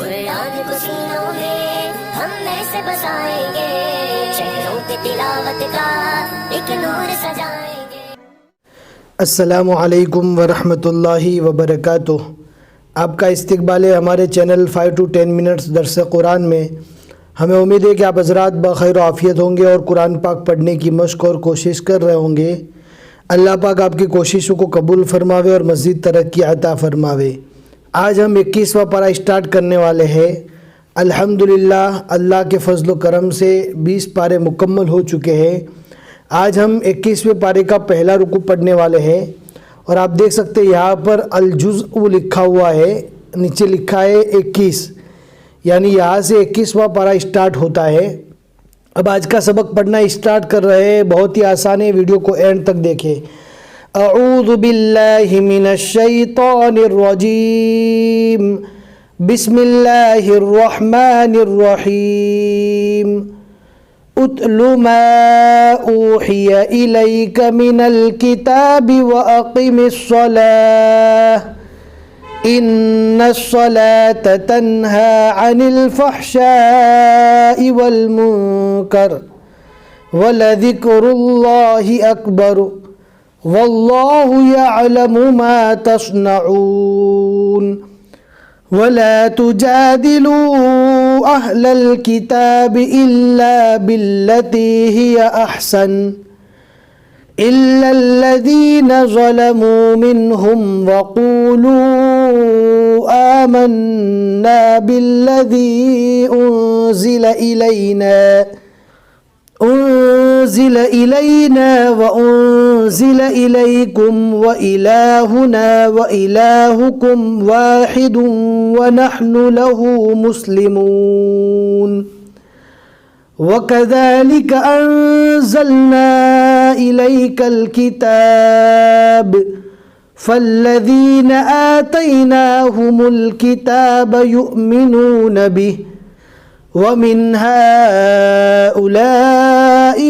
कुरान को सीनों में हम ऐसे बसाएंगे, शहरों पे तिलावत का एक नूर सजाएंगे। अस्सलामु अलैकुम वरहमतुल्लाहि वबरकातुह। आपका इस्तकबाल है हमारे चैनल 5 to 10 मिनट्स दर्स कुरान में। हमें उम्मीद है कि आप हज़रात बखैर आफ़ियत होंगे और कुरान पाक पढ़ने की मश्क और कोशिश कर रहे होंगे। अल्लाह पाक आपकी कोशिशों को कबूल फरमावे और मज़ीद तरक्की अता फरमावे। आज हम 21वां पारा स्टार्ट करने वाले हैं। अल्हम्दुलिल्लाह अल्लाह के फ़ज़ल व करम से 20 पारे मुकम्मल हो चुके हैं। आज हम 21वें पारे का पहला रुकू पढ़ने वाले हैं और आप देख सकते हैं यहाँ पर अल-जुज़्उ लिखा हुआ है, नीचे लिखा है 21, यानी यहाँ से 21वां पारा स्टार्ट होता है। अब आज का सबक पढ़ना स्टार्ट कर रहे हैं, बहुत ही आसान है, वीडियो को एंड तक देखें। अऊज़ु बिल्लाहि मिनश शैतानिर रजीम, बिस्मिल्लाहिर रहमानिर रहीम। उतलु मा ऊहिया इलैक मिनल किताबि व अक़िमिस सलाह इन्नस सलात तन्हा अनिल फ़हशाइ वल मुनकर वलज़िक्रुल्लाहि अकबर वल्लाहु यअलमु मा तस्नऊन। वला तुजादिलू अहलल किताब इल्ला बिल्लती हिया अहसन इल्लल्लज़ीना ज़लमू मिनहुम वक़ूलू आमन्ना बिल्लज़ी उन्ज़िल इलैना व उन्ज़िल इलैकुम व इलाहुना व इलाहुकुम वाहिदुन व नहनु लहू मुस्लिमून। वकज़ालिक अंज़लना इलैकल किताब फल्लज़ीना आतैनाहुमुल किताब युमिनून बिहि व मिन हाउलाइ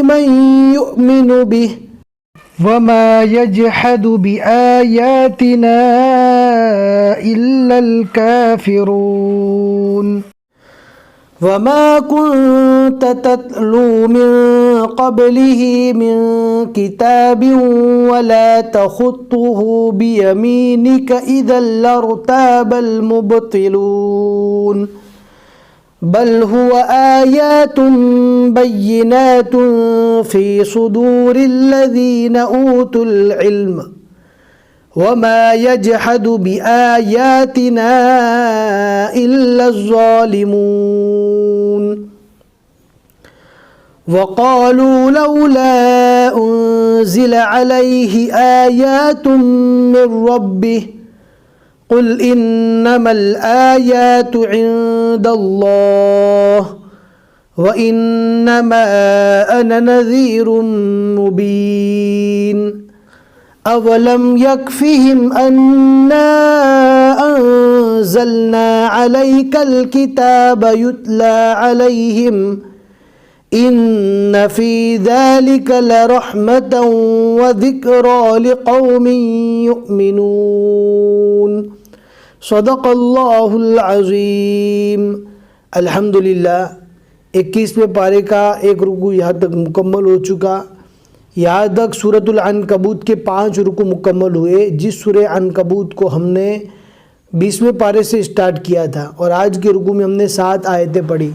मन युमिनु बिहि वमा यजहदु बिआयातिना इल्लल काफिरून। वमा कुन्त तत्लू मिन क़ब्लिही मिन किताबिन वला तख़ुत्तुहु बियमीनिक इज़न लर्ताबल मुब्तिलून। बल हुवा आयातुन बय्यिनातुन फ़ी सुदूरिल्लज़ीना ऊतुल इल्म वमा यजहदु बिआयातिना इल्लज़्ज़ालिमून। वक़ालू लौला उन्ज़िल अलैहि आयातुम मिर रब्बिह क़ुल इन्नमल आयातु इन्दल्लाह व इन्नमा अना नज़ीरुम मुबीन। अवलम यकफ़िहिम अन्ना अंज़लना अलैकल किताब युतला अलैहिम इन्न फ़ी ज़ालिक लरहमतन व ज़िक्रा लिक़ौमिन युमिनून। सदक़ल्लाहुल अज़ीम। अल्हम्दुलिल्लाह 21वें पारे का एक रुकू यहाँ तक मुकम्मल हो चुका। यहाँ तक सूरतुल अनकबूत के 5 रुकू मुकम्मल हुए, जिस सूरह अनकबूत को हमने 20वें पारे से स्टार्ट किया था और आज के रुकू में हमने 7 आयतें पढ़ी।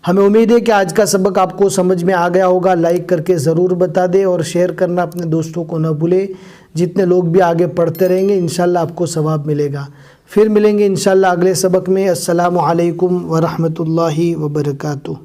हमें उम्मीद है कि आज का सबक आपको समझ में आ गया होगा। लाइक करके ज़रूर बता दें और शेयर करना अपने दोस्तों को न भूलें। जितने लोग भी आगे पढ़ते रहेंगे इंशाल्लाह आपको सवाब मिलेगा। फिर मिलेंगे इंशाल्लाह अगले सबक में। अस्सलामु अलैकुम वरहमतुल्लाहि वबरकातुह।